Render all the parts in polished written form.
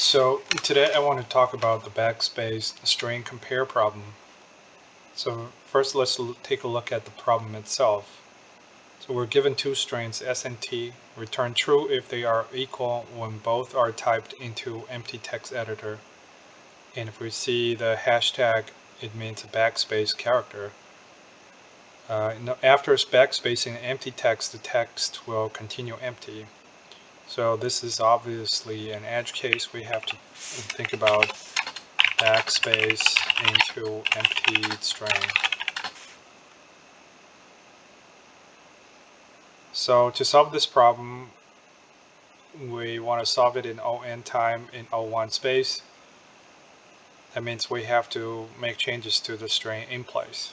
So today I want to talk about the backspace string compare problem. So first let's take a look at the problem itself. So we're given two strings s and t, return true if they are equal when both are typed into empty text editor. And if we see the hashtag, it means a backspace character. After backspacing empty text, the text will continue empty. So this is obviously an edge case. We have to think about backspace into empty string. So to solve this problem, we want to solve it in O(n) time in O1 space. That means we have to make changes to the string in place.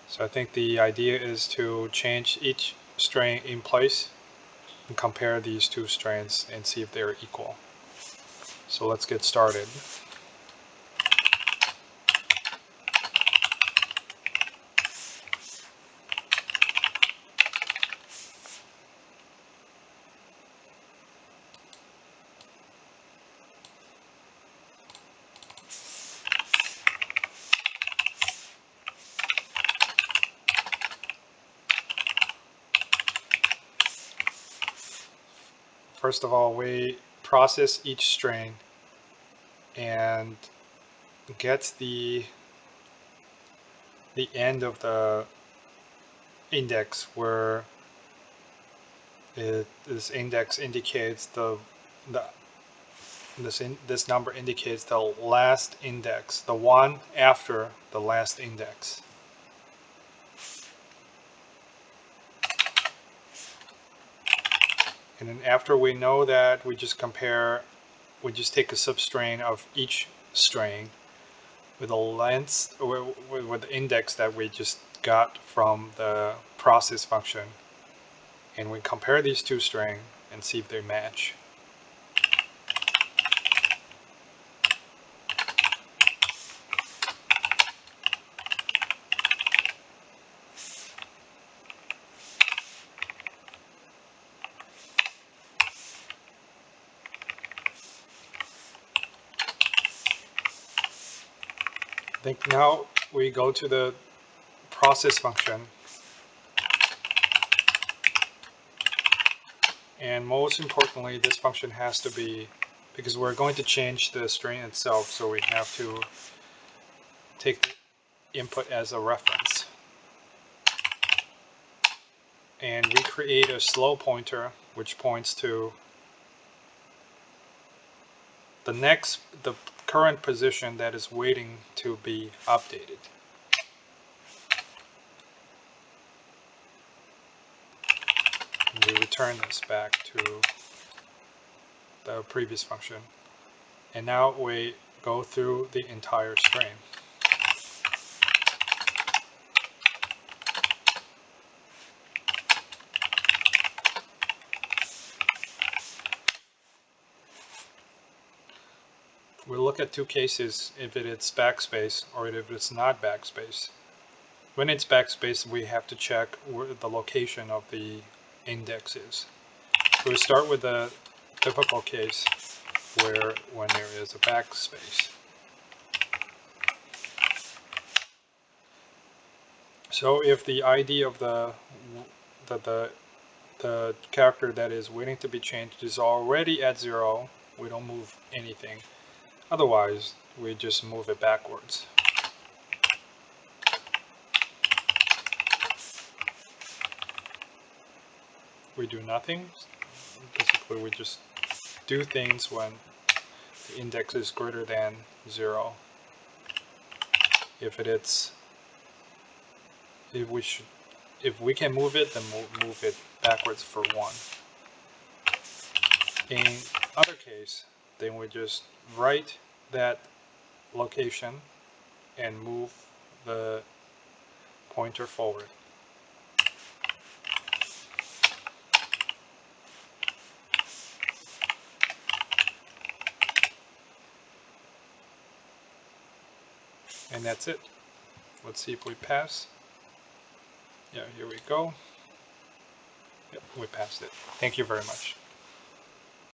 So I think the idea is to change each string in place and compare these two strings and see if they're equal. So let's get started. First of all, we process each string and get the end of the index where this index indicates this number indicates the last index, the one after the last index. And then after we know that, we just take a substring of each string with the length, with the index that we just got from the process function. And we compare these two strings and see if they match. I think now we go to the process function, and most importantly, this function has to be, because we're going to change the string itself, so we have to take the input as a reference. And we create a slow pointer which points to the current position that is waiting to be updated. And we return this back to the previous function. And now we go through the entire string. We look at two cases, if it's backspace or if it's not backspace. When it's backspace, we have to check where the location of the index is. So we start with the typical case when there is a backspace. So if the ID of the character that is waiting to be changed is already at 0, we don't move anything. Otherwise, we just move it backwards. We do nothing. Basically, we just do things when the index is greater than 0. If we can move it, then we'll move it backwards for 1. In other case, then we just write that location and move the pointer forward. And that's it. Let's see if we pass. Yeah, here we go. Yep, we passed it. Thank you very much.